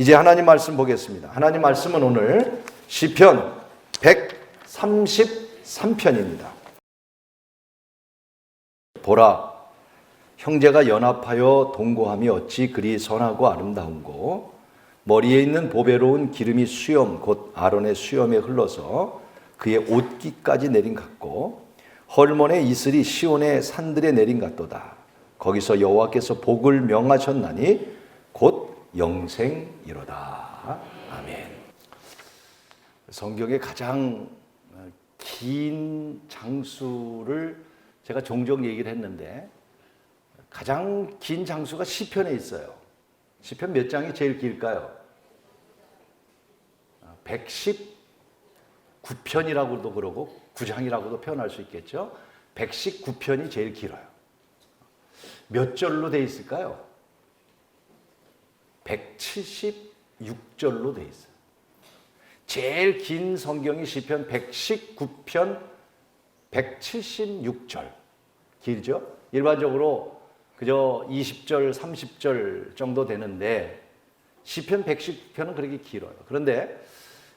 이제 하나님 말씀 보겠습니다. 하나님 말씀은 오늘 시편 133편입니다. 보라, 형제가 연합하여 동거함이 어찌 그리 선하고 아름다운고, 머리에 있는 보배로운 기름이 수염 곧 아론의 수염에 흘러서 그의 옷깃까지 내린 같고, 헐몬의 이슬이 시온의 산들에 내린 같도다. 거기서 여호와께서 복을 명하셨나니 곧 영생이로다. 아멘. 성경의 가장 긴 장수를 제가 종종 얘기를 했는데, 가장 긴 장수가 시편에 있어요. 시편 몇 장이 제일 길까요? 119편이라고도 그러고 9장이라고도 표현할 수 있겠죠. 119편이 제일 길어요. 몇 절로 돼 있을까요? 176절로 돼 있어요. 제일 긴 성경이 시편 119편 176절. 길죠? 일반적으로 그저 20절, 30절 정도 되는데 시편 119편은 그렇게 길어요. 그런데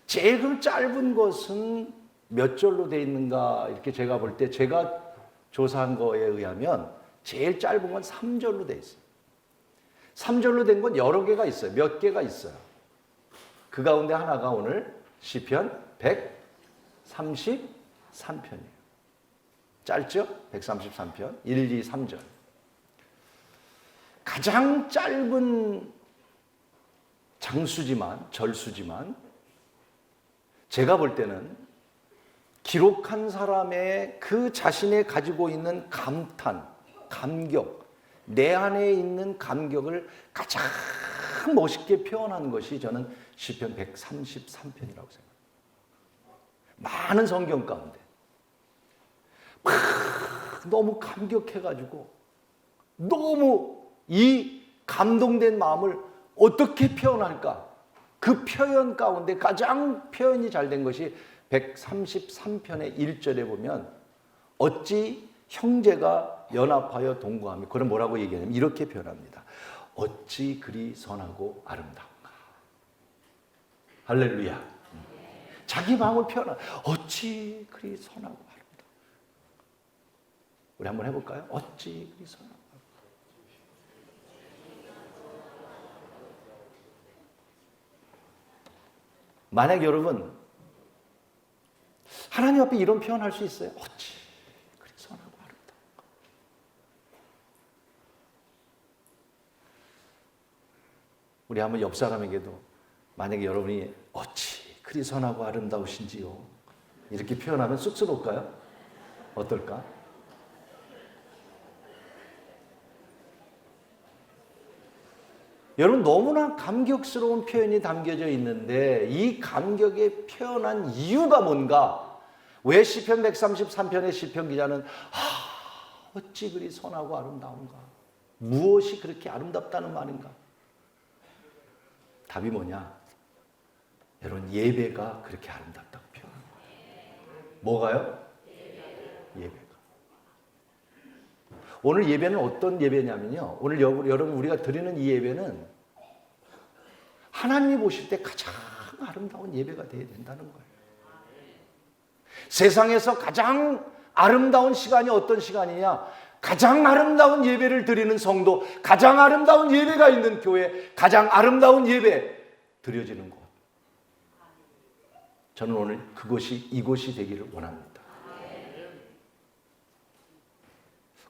제일 그 짧은 것은 몇 절로 돼 있는가 이렇게 제가 볼 때, 제가 조사한 거에 의하면 제일 짧은 건 3절로 돼 있어요. 3절로 된 건 여러 개가 있어요. 몇 개가 있어요. 그 가운데 하나가 오늘 시편 133편이에요. 짧죠? 133편. 1, 2, 3절. 가장 짧은 장수지만, 절수지만, 제가 볼 때는 기록한 사람의 그 자신의 가지고 있는 감탄, 감격, 내 안에 있는 감격을 가장 멋있게 표현한 것이 저는 시편 133편이라고 생각합니다. 많은 성경 가운데 너무 감격해가지고 너무 이 감동된 마음을 어떻게 표현할까? 그 표현 가운데 가장 표현이 잘 된 것이 133편의 1절에 보면 어찌 형제가 연합하여 동거하며, 그럼 뭐라고 얘기하냐면 이렇게 표현합니다. 어찌 그리 선하고 아름다운가. 할렐루야. 자기 마음을 표현한, 어찌 그리 선하고 아름다운가. 우리 한번 해볼까요? 어찌 그리 선하고 아름다운가. 만약 여러분 하나님 앞에 이런 표현할 수 있어요? 어찌 그리 선하고 아름다운가. 우리 한번 옆 사람에게도 만약에 여러분이 어찌 그리 선하고 아름다우신지요, 이렇게 표현하면 쑥스러울까요? 어떨까? 여러분, 너무나 감격스러운 표현이 담겨져 있는데 이 감격에 표현한 이유가 뭔가? 왜 시편 133편의 시편 기자는 어찌 그리 선하고 아름다운가? 무엇이 그렇게 아름답다는 말인가? 답이 뭐냐? 여러분, 예배가 그렇게 아름답다고 표현한 거예요. 뭐가요? 예배가. 오늘 예배는 어떤 예배냐면요, 오늘 여러분 우리가 드리는 이 예배는 하나님이 보실 때 가장 아름다운 예배가 되어야 된다는 거예요. 세상에서 가장 아름다운 시간이 어떤 시간이냐? 가장 아름다운 예배를 드리는 성도, 가장 아름다운 예배가 있는 교회, 가장 아름다운 예배 드려지는 곳. 저는 오늘 이곳이 되기를 원합니다.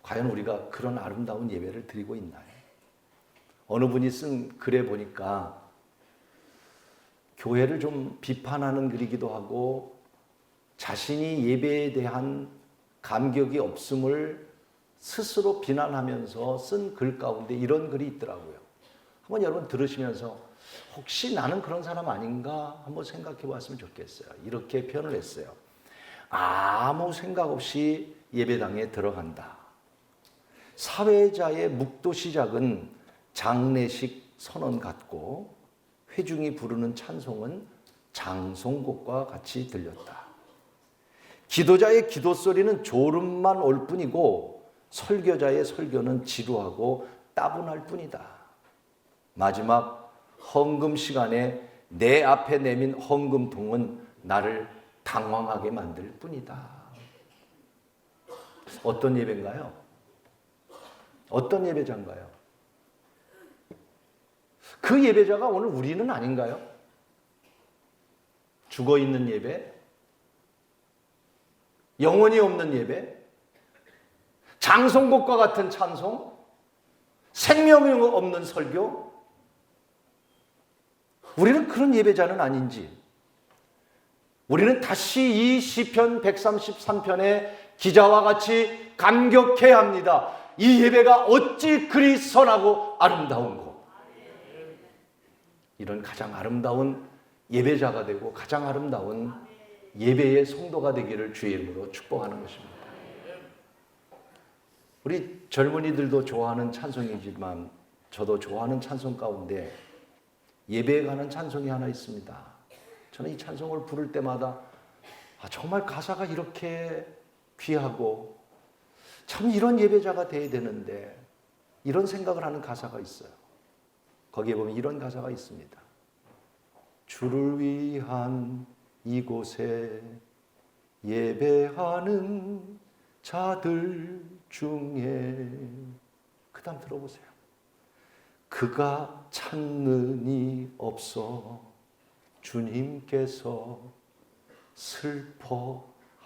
과연 우리가 그런 아름다운 예배를 드리고 있나요? 어느 분이 쓴 글에 보니까 교회를 좀 비판하는 글이기도 하고 자신이 예배에 대한 감격이 없음을 스스로 비난하면서 쓴 글 가운데 이런 글이 있더라고요. 한번 여러분 들으시면서 혹시 나는 그런 사람 아닌가 한번 생각해 봤으면 좋겠어요. 이렇게 표현을 했어요. 아무 생각 없이 예배당에 들어간다. 사회자의 묵도 시작은 장례식 선언 같고 회중이 부르는 찬송은 장송곡과 같이 들렸다. 기도자의 기도 소리는 졸음만 올 뿐이고 설교자의 설교는 지루하고 따분할 뿐이다. 마지막 헌금 시간에 내 앞에 내민 헌금통은 나를 당황하게 만들 뿐이다. 어떤 예배인가요? 어떤 예배자인가요? 그 예배자가 오늘 우리는 아닌가요? 죽어있는 예배? 영혼이 없는 예배? 장송곡과 같은 찬송? 생명이 없는 설교? 우리는 그런 예배자는 아닌지, 우리는 다시 이 시편 133편의 기자와 같이 감격해야 합니다. 이 예배가 어찌 그리 선하고 아름다운고. 이런 가장 아름다운 예배자가 되고 가장 아름다운 예배의 성도가 되기를 주의 이름으로 축복하는 것입니다. 우리 젊은이들도 좋아하는 찬송이지만 저도 좋아하는 찬송 가운데 예배에 관한 찬송이 하나 있습니다. 저는 이 찬송을 부를 때마다 정말 가사가 이렇게 귀하고 참 이런 예배자가 돼야 되는데 이런 생각을 하는 가사가 있어요. 거기에 보면 이런 가사가 있습니다. 주를 위한 이곳에 예배하는 자들 중에 그 다음 들어보세요. 그가 찾는 이 없어 주님께서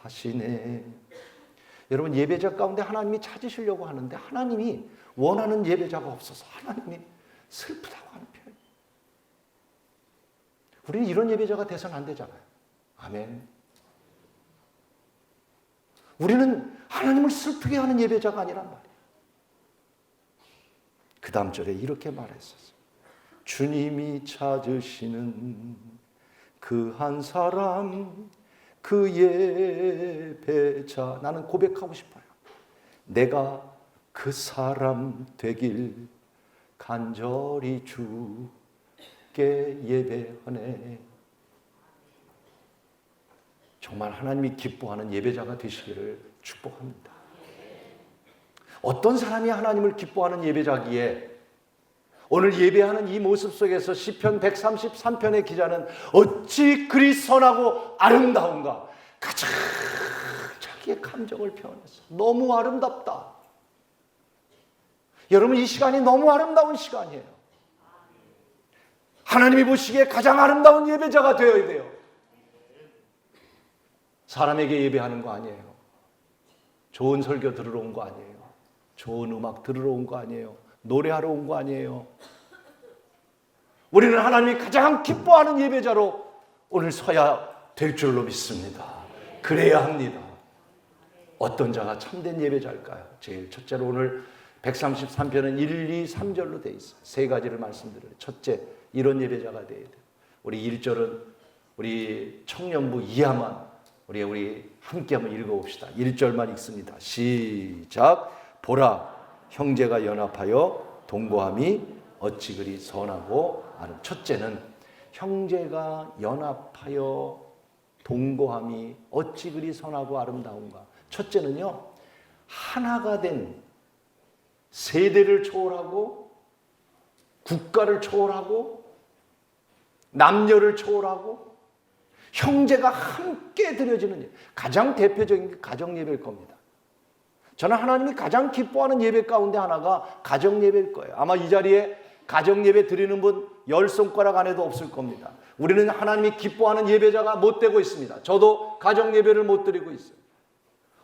슬퍼하시네. 여러분, 예배자 가운데 하나님이 찾으시려고 하는데 하나님이 원하는 예배자가 없어서 하나님이 슬프다고 하는 표현. 우리는 이런 예배자가 돼서는 안 되잖아요. 아멘. 우리는 하나님을 슬프게 하는 예배자가 아니란 말이에요. 그 다음 절에 이렇게 말했었어요. 주님이 찾으시는 그 한 사람, 그 예배자. 나는 고백하고 싶어요. 내가 그 사람 되길 간절히 주께 예배하네. 정말 하나님이 기뻐하는 예배자가 되시기를 축복합니다. 어떤 사람이 하나님을 기뻐하는 예배자기에 오늘 예배하는 이 모습 속에서 시편 133편의 기자는 어찌 그리 선하고 아름다운가 가장 자기의 감정을 표현했어. 너무 아름답다. 여러분, 이 시간이 너무 아름다운 시간이에요. 하나님이 보시기에 가장 아름다운 예배자가 되어야 돼요. 사람에게 예배하는 거 아니에요. 좋은 설교 들으러 온 거 아니에요. 좋은 음악 들으러 온 거 아니에요. 노래하러 온 거 아니에요. 우리는 하나님이 가장 기뻐하는 예배자로 오늘 서야 될 줄로 믿습니다. 그래야 합니다. 어떤 자가 참된 예배자일까요? 제일 첫째로 오늘 133편은 1, 2, 3절로 되어 있어요. 세 가지를 말씀드려요. 첫째, 이런 예배자가 되어야 돼요. 우리 1절은 우리 청년부 이하만 우리 함께 한번 읽어봅시다. 1절만 읽습니다. 시작. 보라, 형제가 연합하여 동거함이 어찌 그리 선하고 아름. 첫째는 형제가 연합하여 동거함이 어찌 그리 선하고 아름다운가. 첫째는요, 하나가 된 세대를 초월하고 국가를 초월하고 남녀를 초월하고 형제가 함께 드려지는 예배. 가장 대표적인 게 가정 예배일 겁니다. 저는 하나님이 가장 기뻐하는 예배 가운데 하나가 가정 예배일 거예요. 아마 이 자리에 가정 예배 드리는 분 10손가락 안에도 없을 겁니다. 우리는 하나님이 기뻐하는 예배자가 못 되고 있습니다. 저도 가정 예배를 못 드리고 있어요.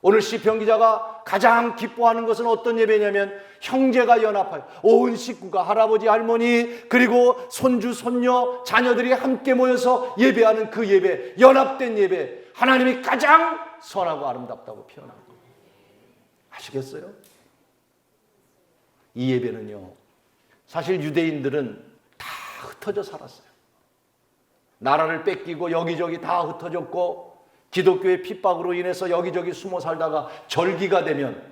오늘 시편 기자가 가장 기뻐하는 것은 어떤 예배냐면 형제가 연합하여 온 식구가 할아버지 할머니 그리고 손주 손녀 자녀들이 함께 모여서 예배하는 그 예배, 연합된 예배, 하나님이 가장 선하고 아름답다고 표현한 겁니다. 아시겠어요? 이 예배는요, 사실 유대인들은 다 흩어져 살았어요. 나라를 뺏기고 여기저기 다 흩어졌고 기독교의 핍박으로 인해서 여기저기 숨어 살다가 절기가 되면,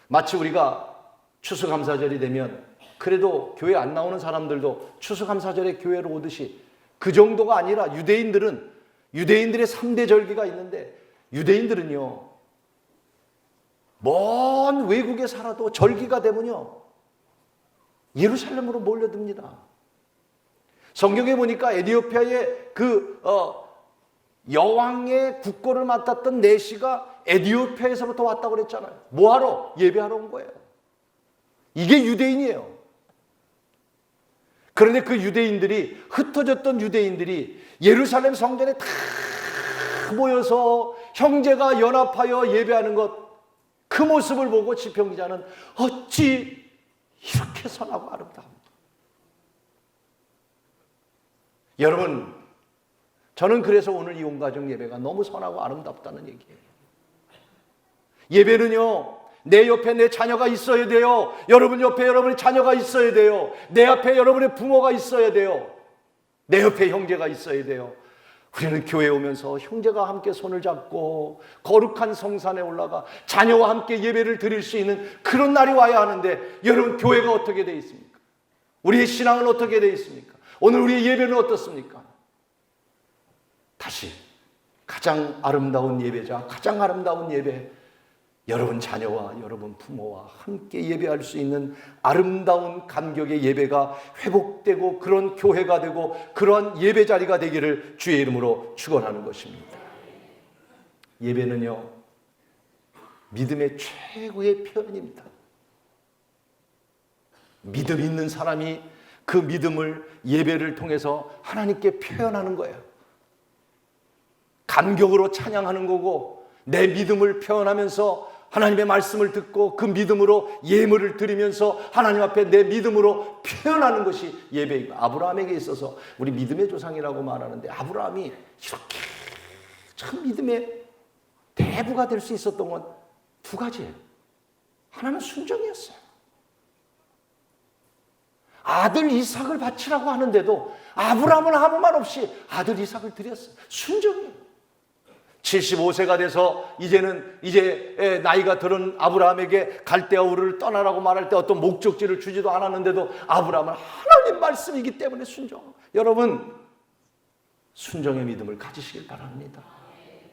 마치 우리가 추수감사절이 되면 그래도 교회 안 나오는 사람들도 추수감사절에 교회로 오듯이 그 정도가 아니라 유대인들의 3대 절기가 있는데 유대인들은요, 먼 외국에 살아도 절기가 되면요 예루살렘으로 몰려듭니다. 성경에 보니까 에디오피아의 여왕의 국고를 맡았던 내시가 에디오피아에서부터 왔다고 그랬잖아요. 뭐하러? 예배하러 온 거예요. 이게 유대인이에요. 그런데 그 유대인들이, 흩어졌던 유대인들이 예루살렘 성전에 다 모여서 형제가 연합하여 예배하는 것, 그 모습을 보고 시편 기자는 어찌 이렇게 선하고 아름다운가. 여러분, 저는 그래서 오늘 이 온가족 예배가 너무 선하고 아름답다는 얘기예요. 예배는요, 내 옆에 내 자녀가 있어야 돼요. 여러분 옆에 여러분의 자녀가 있어야 돼요. 내 앞에 여러분의 부모가 있어야 돼요. 내 옆에 형제가 있어야 돼요. 우리는 교회에 오면서 형제가 함께 손을 잡고 거룩한 성산에 올라가 자녀와 함께 예배를 드릴 수 있는 그런 날이 와야 하는데, 여러분 교회가 어떻게 되어 있습니까? 우리의 신앙은 어떻게 되어 있습니까? 오늘 우리의 예배는 어떻습니까? 다시 가장 아름다운 예배자, 가장 아름다운 예배, 여러분 자녀와 여러분 부모와 함께 예배할 수 있는 아름다운 감격의 예배가 회복되고 그런 교회가 되고 그런 예배 자리가 되기를 주의 이름으로 축원하는 것입니다. 예배는요, 믿음의 최고의 표현입니다. 믿음 있는 사람이 그 믿음을 예배를 통해서 하나님께 표현하는 거예요. 감격으로 찬양하는 거고, 내 믿음을 표현하면서 하나님의 말씀을 듣고 그 믿음으로 예물을 드리면서 하나님 앞에 내 믿음으로 표현하는 것이 예배이고, 아브라함에게 있어서 우리 믿음의 조상이라고 말하는데, 아브라함이 이렇게 참 믿음의 대부가 될 수 있었던 건 두 가지예요. 하나는 순종이었어요. 아들 이삭을 바치라고 하는데도 아브라함은 아무 말 없이 아들 이삭을 드렸어요. 순종이에요. 75세가 돼서 이제 나이가 들은 아브라함에게 갈대아 우르를 떠나라고 말할 때 어떤 목적지를 주지도 않았는데도 아브라함은 하나님 말씀이기 때문에 순종. 여러분, 순종의 믿음을 가지시길 바랍니다.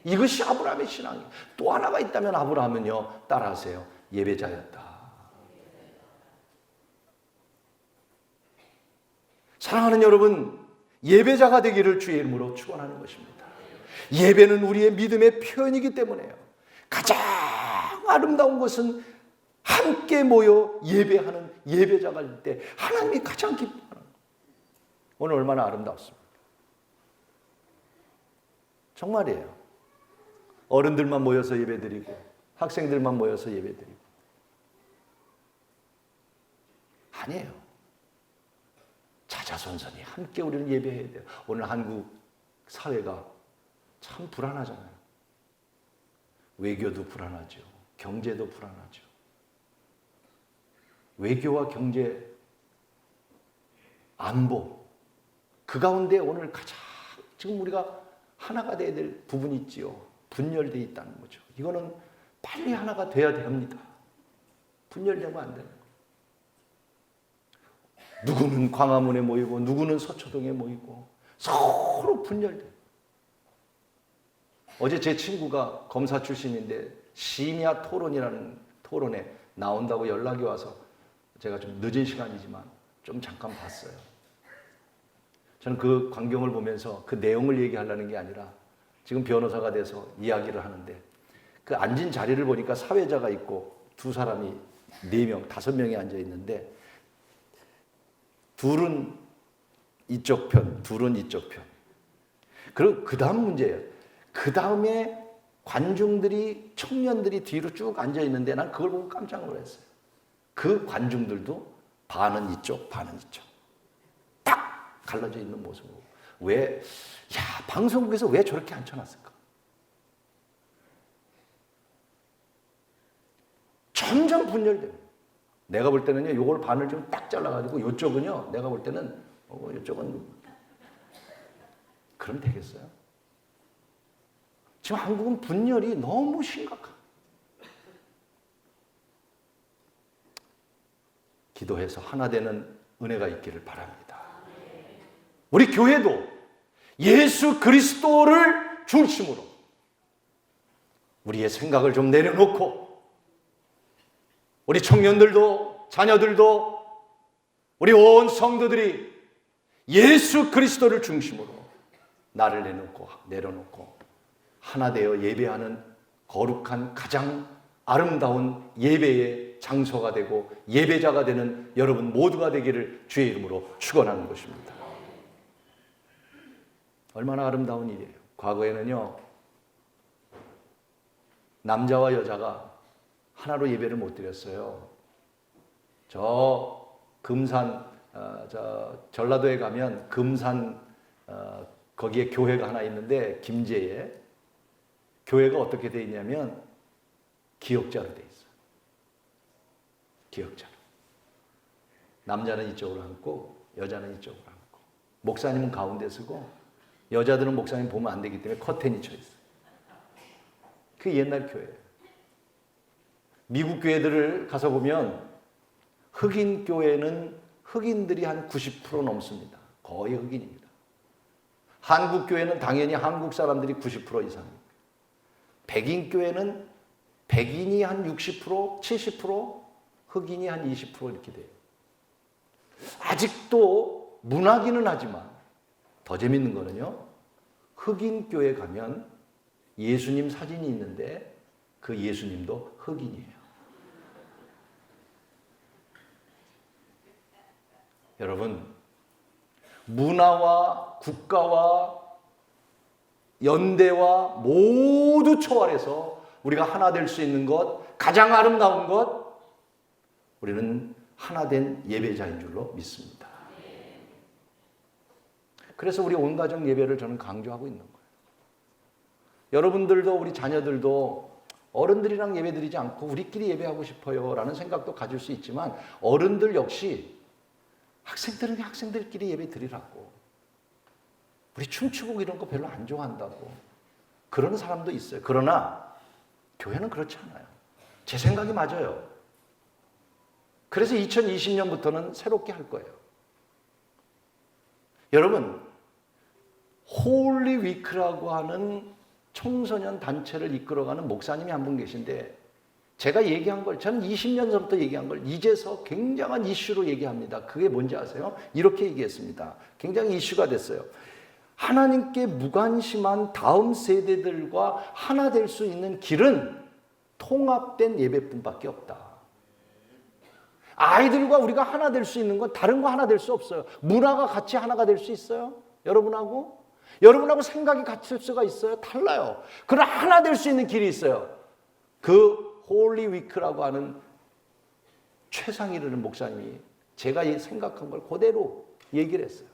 이것이 아브라함의 신앙이에요. 또 하나가 있다면 아브라함은요, 따라하세요. 예배자였다. 사랑하는 여러분, 예배자가 되기를 주의 이름으로 축원하는 것입니다. 예배는 우리의 믿음의 표현이기 때문에요. 가장 아름다운 것은 함께 모여 예배하는 예배자가 될 때 하나님이 가장 기뻐하는 거예요. 오늘 얼마나 아름답습니까? 정말이에요. 어른들만 모여서 예배드리고 학생들만 모여서 예배드리고 아니에요. 자자손손이 함께 우리는 예배해야 돼요. 오늘 한국 사회가 참 불안하잖아요. 외교도 불안하죠. 경제도 불안하죠. 외교와 경제, 안보, 그 가운데 오늘 가장 지금 우리가 하나가 돼야 될 부분이 있지요. 분열되어 있다는 거죠. 이거는 빨리 하나가 돼야 됩니다. 분열되면 안 되는 거예요. 누구는 광화문에 모이고 누구는 서초동에 모이고 서로 분열돼요. 어제 제 친구가 검사 출신인데 심야 토론이라는 토론에 나온다고 연락이 와서 제가 좀 늦은 시간이지만 좀 잠깐 봤어요. 저는 그 광경을 보면서 그 내용을 얘기하려는 게 아니라 지금 변호사가 돼서 이야기를 하는데 그 앉은 자리를 보니까 사회자가 있고 두 사람이 4명, 5명이 앉아 있는데 둘은 이쪽 편, 둘은 이쪽 편. 그리고 그 다음 문제예요. 그 다음에 관중들이, 청년들이 뒤로 쭉 앉아 있는데 난 그걸 보고 깜짝 놀랐어요. 그 관중들도 반은 이쪽, 반은 이쪽. 딱 갈라져 있는 모습을 보고. 왜, 방송국에서 왜 저렇게 앉혀놨을까? 점점 분열돼요. 내가 볼 때는요, 요걸 반을 좀 딱 잘라가지고, 요쪽은요, 내가 볼 때는, 요쪽은, 그럼 되겠어요? 지금 한국은 분열이 너무 심각한. 기도해서 하나 되는 은혜가 있기를 바랍니다. 우리 교회도 예수 그리스도를 중심으로 우리의 생각을 좀 내려놓고 우리 청년들도 자녀들도 우리 온 성도들이 예수 그리스도를 중심으로 나를 내려놓고 하나 되어 예배하는 거룩한 가장 아름다운 예배의 장소가 되고 예배자가 되는 여러분 모두가 되기를 주의 이름으로 축원하는 것입니다. 얼마나 아름다운 일이에요. 과거에는요, 남자와 여자가 하나로 예배를 못 드렸어요. 저 금산, 전라도에 가면 금산 거기에 교회가 하나 있는데 김제에 교회가 어떻게 돼 있냐면 기역자로 돼 있어요. 기역자로. 남자는 이쪽으로 앉고 여자는 이쪽으로 앉고 목사님은 가운데 서고 여자들은 목사님 보면 안 되기 때문에 커튼이 쳐 있어요. 그 옛날 교회예요. 미국 교회들을 가서 보면 흑인 교회는 흑인들이 한 90% 넘습니다. 거의 흑인입니다. 한국 교회는 당연히 한국 사람들이 90% 이상입니다. 백인 교회는 백인이 한 60%, 70%, 흑인이 한 20% 이렇게 돼요. 아직도 문화기는 하지만 더 재밌는 거는요, 흑인 교회 가면 예수님 사진이 있는데 그 예수님도 흑인이에요. 여러분, 문화와 국가와 연대와 모두 초월해서 우리가 하나 될 수 있는 것, 가장 아름다운 것, 우리는 하나 된 예배자인 줄로 믿습니다. 그래서 우리 온 가정 예배를 저는 강조하고 있는 거예요. 여러분들도 우리 자녀들도 어른들이랑 예배드리지 않고 우리끼리 예배하고 싶어요 라는 생각도 가질 수 있지만 어른들 역시 학생들은 학생들끼리 예배 드리라고. 우리 춤추고 이런 거 별로 안 좋아한다고. 그러는 사람도 있어요. 그러나 교회는 그렇지 않아요. 제 생각이 맞아요. 그래서 2020년부터는 새롭게 할 거예요. 여러분, 홀리 위크라고 하는 청소년 단체를 이끌어가는 목사님이 한 분 계신데 제가 얘기한 걸, 저는 20년 전부터 얘기한 걸 이제서 굉장한 이슈로 얘기합니다. 그게 뭔지 아세요? 이렇게 얘기했습니다. 굉장히 이슈가 됐어요. 하나님께 무관심한 다음 세대들과 하나 될 수 있는 길은 통합된 예배뿐밖에 없다. 아이들과 우리가 하나 될 수 있는 건 다른 거 하나 될 수 없어요. 문화가 같이 하나가 될 수 있어요? 여러분하고 생각이 같을 수가 있어요? 달라요. 그러나 하나 될 수 있는 길이 있어요. 그 홀리 위크라고 하는 최상 이르는 목사님이 제가 생각한 걸 그대로 얘기를 했어요.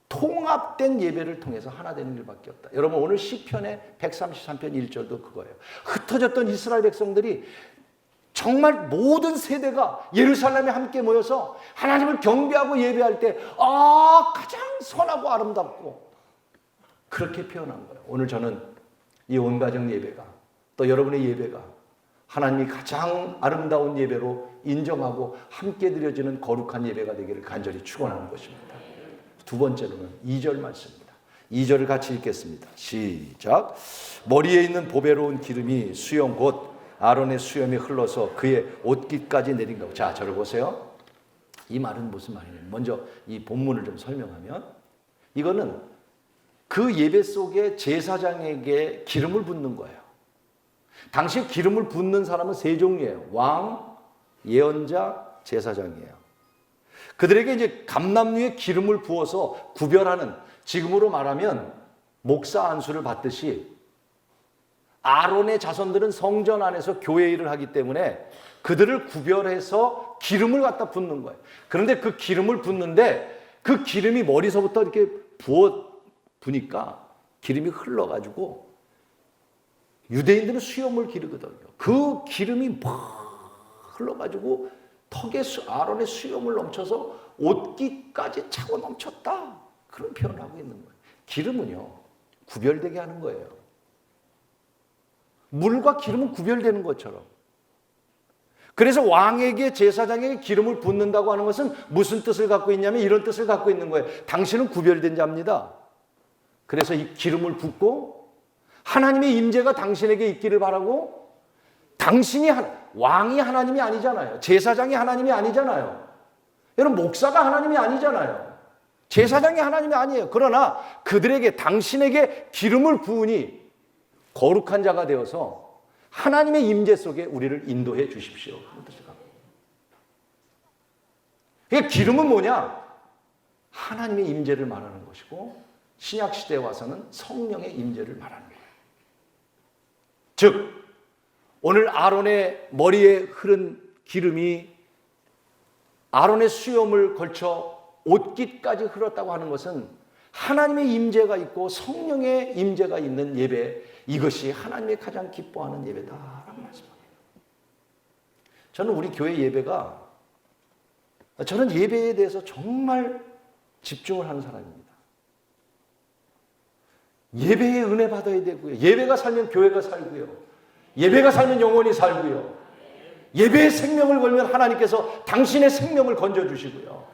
통합된 예배를 통해서 하나 되는 길밖에 없다. 여러분, 오늘 시편의 133편 1절도 그거예요. 흩어졌던 이스라엘 백성들이 정말 모든 세대가 예루살렘에 함께 모여서 하나님을 경배하고 예배할 때 가장 선하고 아름답고 그렇게 표현한 거예요. 오늘 저는 이 온 가정 예배가 또 여러분의 예배가 하나님이 가장 아름다운 예배로 인정하고 함께 드려지는 거룩한 예배가 되기를 간절히 축원하는 것입니다. 두 번째로는 2절 말씀입니다. 2절을 같이 읽겠습니다. 시작. 머리에 있는 보배로운 기름이 수염 곧 아론의 수염이 흘러서 그의 옷깃까지 내린다고. 자, 저를 보세요. 이 말은 무슨 말이냐면 먼저 이 본문을 좀 설명하면 이거는 그 예배 속에 제사장에게 기름을 붓는 거예요. 당시 기름을 붓는 사람은 세 종류예요. 왕, 예언자, 제사장이에요. 그들에게 이제 감람류에 기름을 부어서 구별하는, 지금으로 말하면 목사 안수를 받듯이 아론의 자손들은 성전 안에서 교회 일을 하기 때문에 그들을 구별해서 기름을 갖다 붓는 거예요. 그런데 그 기름을 붓는데 그 기름이 머리서부터 이렇게 부니까 기름이 흘러가지고 유대인들은 수염을 기르거든요. 그 기름이 막 흘러가지고 턱에 아론의 수염을 넘쳐서 옷깃까지 차고 넘쳤다. 그런 표현을 하고 있는 거예요. 기름은요, 구별되게 하는 거예요. 물과 기름은 구별되는 것처럼. 그래서 왕에게 제사장에게 기름을 붓는다고 하는 것은 무슨 뜻을 갖고 있냐면 이런 뜻을 갖고 있는 거예요. 당신은 구별된 자입니다. 그래서 이 기름을 붓고 하나님의 임재가 당신에게 있기를 바라고, 당신이 왕이 하나님이 아니잖아요. 제사장이 하나님이 아니잖아요. 여러분, 목사가 하나님이 아니잖아요. 제사장이 하나님이 아니에요. 그러나 그들에게 당신에게 기름을 부으니 거룩한 자가 되어서 하나님의 임재 속에 우리를 인도해 주십시오. 그 기름은 뭐냐? 하나님의 임재를 말하는 것이고 신약 시대에 와서는 성령의 임재를 말하는 거예요. 즉 오늘 아론의 머리에 흐른 기름이 아론의 수염을 걸쳐 옷깃까지 흘렀다고 하는 것은 하나님의 임재가 있고 성령의 임재가 있는 예배, 이것이 하나님의 가장 기뻐하는 예배다라는 말씀입니다. 저는 우리 교회 예배가, 저는 예배에 대해서 정말 집중을 하는 사람입니다. 예배에 은혜 받아야 되고요. 예배가 살면 교회가 살고요. 예배가 살면 영혼이 살고요. 예배에 생명을 걸면 하나님께서 당신의 생명을 건져주시고요.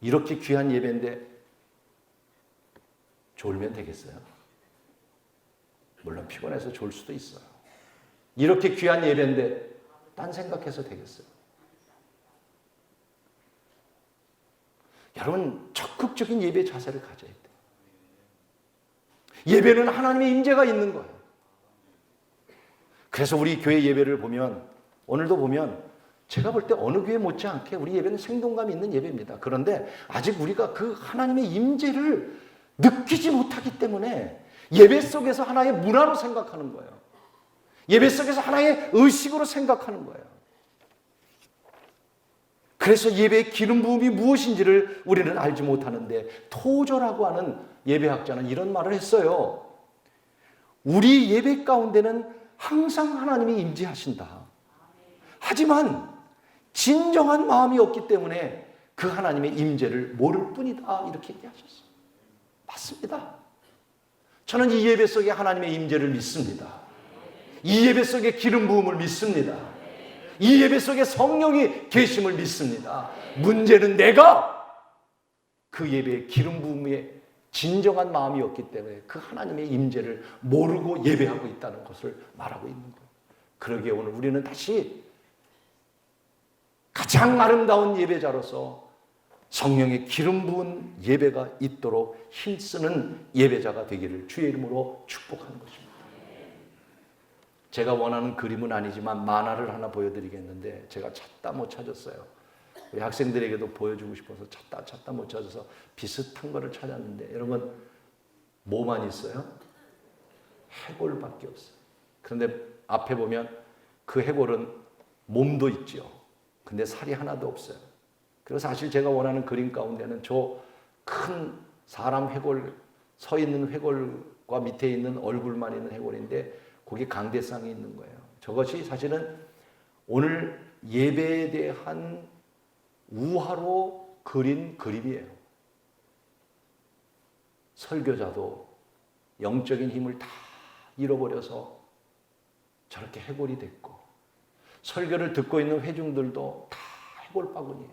이렇게 귀한 예배인데 졸면 되겠어요? 물론 피곤해서 졸 수도 있어요. 이렇게 귀한 예배인데 딴 생각해서 되겠어요? 여러분, 적극적인 예배 자세를 가져야 돼요. 예배는 하나님의 임재가 있는 거예요. 그래서 우리 교회 예배를 보면, 오늘도 보면 제가 볼 때 어느 교회 못지않게 우리 예배는 생동감 있는 예배입니다. 그런데 아직 우리가 그 하나님의 임재를 느끼지 못하기 때문에 예배 속에서 하나의 문화로 생각하는 거예요. 예배 속에서 하나의 의식으로 생각하는 거예요. 그래서 예배의 기름 부음이 무엇인지를 우리는 알지 못하는데, 토저라고 하는 예배학자는 이런 말을 했어요. 우리 예배 가운데는 항상 하나님이 임재하신다. 하지만 진정한 마음이 없기 때문에 그 하나님의 임재를 모를 뿐이다, 이렇게 얘기하셨어요. 맞습니다. 저는 이 예배 속에 하나님의 임재를 믿습니다. 이 예배 속에 기름 부음을 믿습니다. 이 예배 속에 성령이 계심을 믿습니다. 문제는 내가 그 예배의 기름 부음에 진정한 마음이 없기 때문에 그 하나님의 임재를 모르고 예배하고 있다는 것을 말하고 있는 거예요. 그러기에 오늘 우리는 다시 가장 아름다운 예배자로서 성령의 기름 부은 예배가 있도록 힘쓰는 예배자가 되기를 주의 이름으로 축복하는 것입니다. 제가 원하는 그림은 아니지만 만화를 하나 보여드리겠는데 제가 찾다 못 찾았어요. 우리 학생들에게도 보여주고 싶어서 찾다 못 찾아서 비슷한 거를 찾았는데, 여러분 뭐만 있어요? 해골밖에 없어요. 그런데 앞에 보면 그 해골은 몸도 있죠. 근데 살이 하나도 없어요. 그래서 사실 제가 원하는 그림 가운데는 저 큰 사람 해골, 서 있는 해골과 밑에 있는 얼굴만 있는 해골인데 거기에 강대상이 있는 거예요. 저것이 사실은 오늘 예배에 대한 우화로 그린 그림이에요. 설교자도 영적인 힘을 다 잃어버려서 저렇게 해골이 됐고, 설교를 듣고 있는 회중들도 다 해골바구니예요.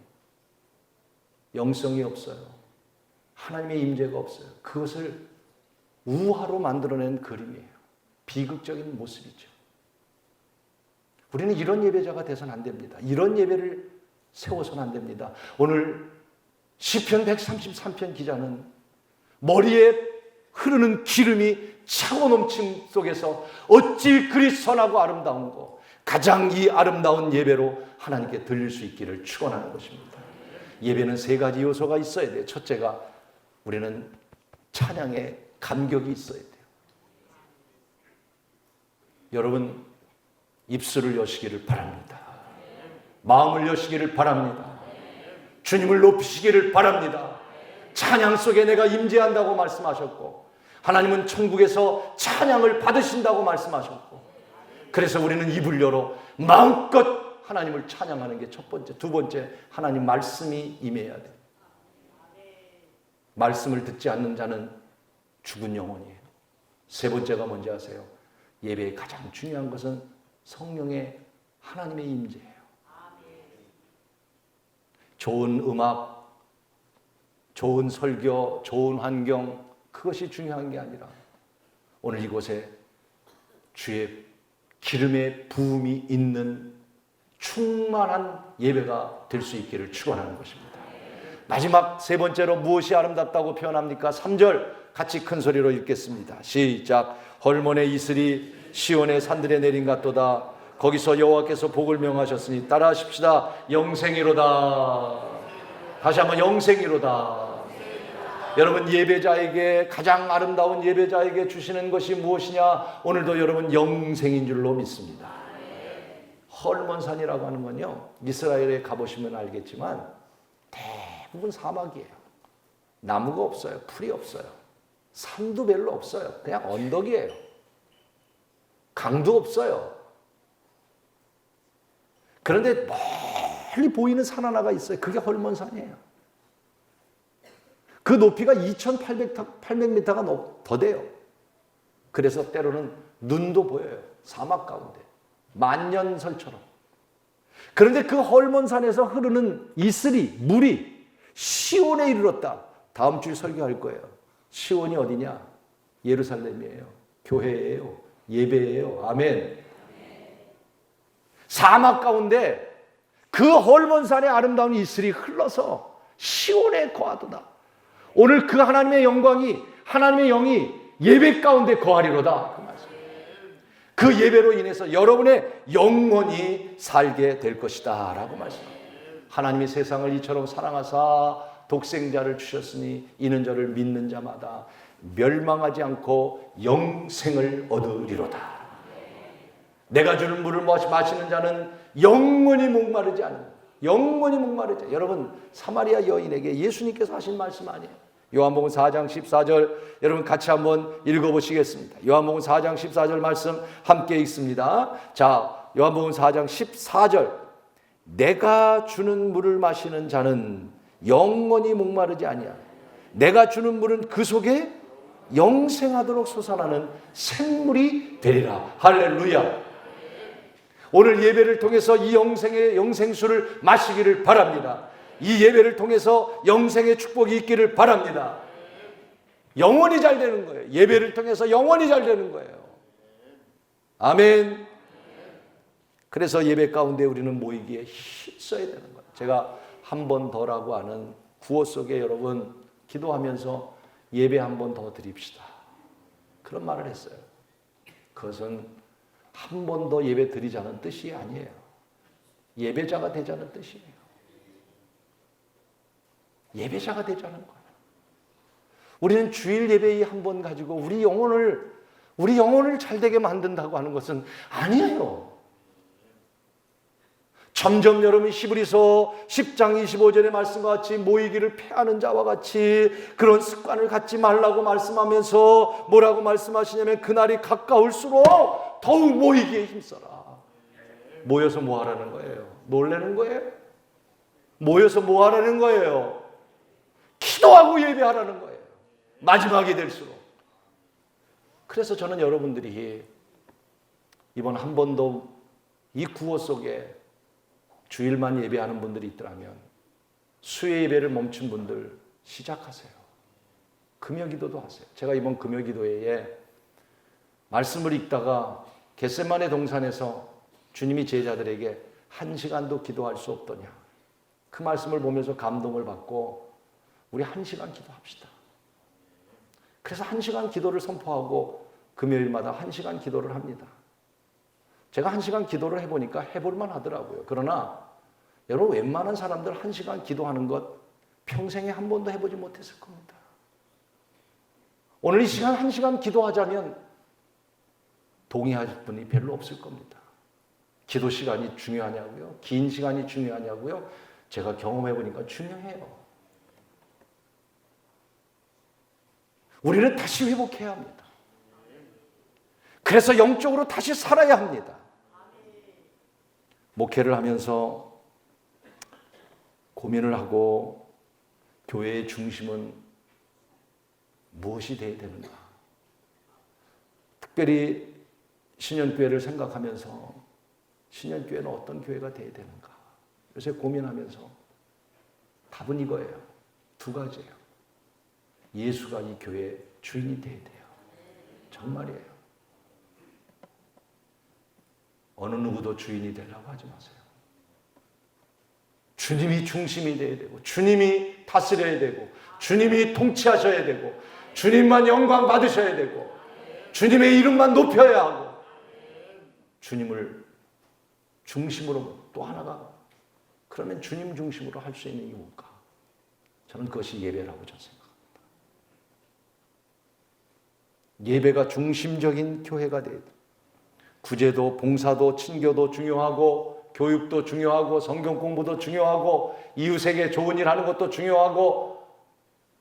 영성이 없어요. 하나님의 임재가 없어요. 그것을 우화로 만들어낸 그림이에요. 비극적인 모습이죠. 우리는 이런 예배자가 돼서는 안 됩니다. 이런 예배를 세워서는 안 됩니다. 오늘 시편 133편 기자는 머리에 흐르는 기름이 차고 넘침 속에서 어찌 그리 선하고 아름다운고, 가장 이 아름다운 예배로 하나님께 드릴 수 있기를 축원하는 것입니다. 예배는 세 가지 요소가 있어야 돼요. 첫째가 우리는 찬양의 감격이 있어야 돼요. 여러분 입술을 여시기를 바랍니다. 마음을 여시기를 바랍니다. 주님을 높이시기를 바랍니다. 찬양 속에 내가 임재한다고 말씀하셨고, 하나님은 천국에서 찬양을 받으신다고 말씀하셨고, 그래서 우리는 입을 열어 마음껏 하나님을 찬양하는 게 첫 번째. 두 번째, 하나님 말씀이 임해야 돼요. 말씀을 듣지 않는 자는 죽은 영혼이에요. 세 번째가 뭔지 아세요? 예배의 가장 중요한 것은 성령의 하나님의 임재예요. 좋은 음악, 좋은 설교, 좋은 환경, 그것이 중요한 게 아니라 오늘 이곳에 주의 기름의 부음이 있는 충만한 예배가 될 수 있기를 축원하는 것입니다. 마지막 세 번째로 무엇이 아름답다고 표현합니까? 3절 같이 큰 소리로 읽겠습니다. 시작. 헐몬의 이슬이 시온의 산들에 내린 같도다. 거기서 여호와께서 복을 명하셨으니 따라하십시다. 영생이로다. 다시 한번 영생이로다. 여러분, 예배자에게 가장 아름다운 예배자에게 주시는 것이 무엇이냐? 오늘도 여러분 영생인 줄로 믿습니다. 헐몬산이라고 하는 건요, 이스라엘에 가보시면 알겠지만 대부분 사막이에요. 나무가 없어요. 풀이 없어요. 산도 별로 없어요. 그냥 언덕이에요. 강도 없어요. 그런데 멀리 보이는 산 하나가 있어요. 그게 헐몬산이에요. 그 높이가 2,800m가 더 돼요. 그래서 때로는 눈도 보여요. 사막 가운데. 만년설처럼. 그런데 그 헐몬산에서 흐르는 이슬이, 물이 시온에 이르렀다. 다음 주에 설교할 거예요. 시온이 어디냐? 예루살렘이에요. 교회예요. 예배예요. 아멘. 사막 가운데 그 헐몬산의 아름다운 이슬이 흘러서 시온에 거하도다. 오늘 그 하나님의 영광이, 하나님의 영이 예배 가운데 거하리로다. 그 말씀. 그 예배로 인해서 여러분의 영혼이 살게 될 것이다 라고 말씀합니다. 하나님이 세상을 이처럼 사랑하사 독생자를 주셨으니 이는 저를 믿는 자마다 멸망하지 않고 영생을 얻으리로다. 내가 주는 물을 마시는 자는 영원히 목마르지 않는다. 영원히 목마르지 않는다. 여러분, 사마리아 여인에게 예수님께서 하신 말씀 아니에요? 요한복음 4장 14절 여러분 같이 한번 읽어보시겠습니다. 요한복음 4장 14절 말씀 함께 읽습니다. 자, 요한복음 4장 14절. 내가 주는 물을 마시는 자는 영원히 목마르지 아니야. 내가 주는 물은 그 속에 영생하도록 솟아나는 샘물이 되리라. 할렐루야. 오늘 예배를 통해서 이 영생의 영생수를 마시기를 바랍니다. 이 예배를 통해서 영생의 축복이 있기를 바랍니다. 영원히 잘 되는 거예요. 예배를 통해서 영원히 잘 되는 거예요. 아멘. 그래서 예배 가운데 우리는 모이기에 힘써야 되는 거예요. 제가 한 번 더라고 하는 구호 속에 여러분 기도하면서 예배 한 번 더 드립시다. 그런 말을 했어요. 그것은 한 번 더 예배 드리자는 뜻이 아니에요. 예배자가 되자는 뜻이에요. 예배자가 되자는 거예요. 우리는 주일 예배 한 번 가지고 우리 영혼을 잘되게 만든다고 하는 것은 아니에요. 점점 여러분 히브리서 10장 25절의 말씀과 같이 모이기를 패하는 자와 같이 그런 습관을 갖지 말라고 말씀하면서 뭐라고 말씀하시냐면 그날이 가까울수록 더욱 모이기에 힘써라. 모여서 뭐 하라는 거예요? 놀라는 거예요? 모여서 뭐 하라는 거예요? 기도하고 예배하라는 거예요. 마지막이 될수록. 그래서 저는 여러분들이 이번 한 번 더 이 구호 속에 주일만 예배하는 분들이 있더라면 수요 예배를 멈춘 분들 시작하세요. 금요 기도도 하세요. 제가 이번 금요 기도회에 말씀을 읽다가 겟세마네 동산에서 주님이 제자들에게 1시간도 기도할 수 없더냐. 그 말씀을 보면서 감동을 받고 우리 1시간 기도합시다. 그래서 1시간 기도를 선포하고 금요일마다 1시간 기도를 합니다. 제가 1시간 기도를 해보니까 해볼만 하더라고요. 그러나 여러분 웬만한 사람들 1시간 기도하는 것 평생에 한 번도 해보지 못했을 겁니다. 오늘 이 시간 1시간 기도하자면 동의할 분이 별로 없을 겁니다. 기도 시간이 중요하냐고요? 긴 시간이 중요하냐고요? 제가 경험해보니까 중요해요. 우리는 다시 회복해야 합니다. 그래서 영적으로 다시 살아야 합니다. 목회를 하면서 고민을 하고 교회의 중심은 무엇이 되어야 되는가? 특별히 신년교회를 생각하면서 신년교회는 어떤 교회가 되어야 되는가? 요새 고민하면서 답은 이거예요. 2가지예요. 예수가 이 교회의 주인이 되어야 돼요. 정말이에요. 어느 누구도 주인이 되려고 하지 마세요. 주님이 중심이 되어야 되고, 주님이 다스려야 되고, 주님이 통치하셔야 되고, 주님만 영광 받으셔야 되고, 주님의 이름만 높여야 하고, 주님을 중심으로 또 하나가, 그러면 주님 중심으로 할 수 있는 게 뭘까? 저는 그것이 예배라고 저는 생각합니다. 예배가 중심적인 교회가 돼야 돼요. 구제도 봉사도 친교도 중요하고, 교육도 중요하고, 성경 공부도 중요하고, 이웃에게 좋은 일 하는 것도 중요하고,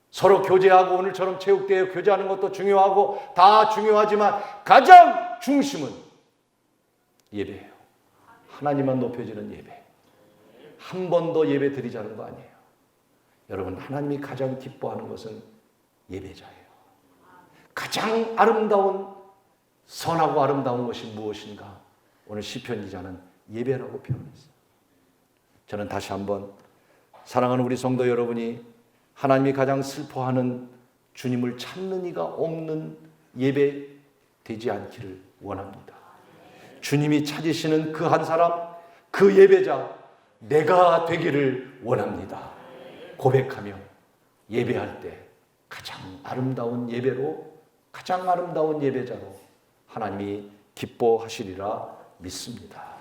서로 교제하고 오늘처럼 체육대회 교제하는 것도 중요하고, 다 중요하지만 가장 중심은 예배예요. 하나님만 높여지는 예배. 한 번 더 예배 드리자는 거 아니에요. 여러분, 하나님이 가장 기뻐하는 것은 예배자예요. 가장 아름다운, 선하고 아름다운 것이 무엇인가? 오늘 시편 기자는 예배라고 표현했어요. 저는 다시 한번 사랑하는 우리 성도 여러분이 하나님이 가장 슬퍼하는 주님을 찾는 이가 없는 예배 되지 않기를 원합니다. 주님이 찾으시는 그 한 사람, 그 예배자, 내가 되기를 원합니다. 고백하며 예배할 때 가장 아름다운 예배로, 가장 아름다운 예배자로 하나님이 기뻐하시리라 믿습니다.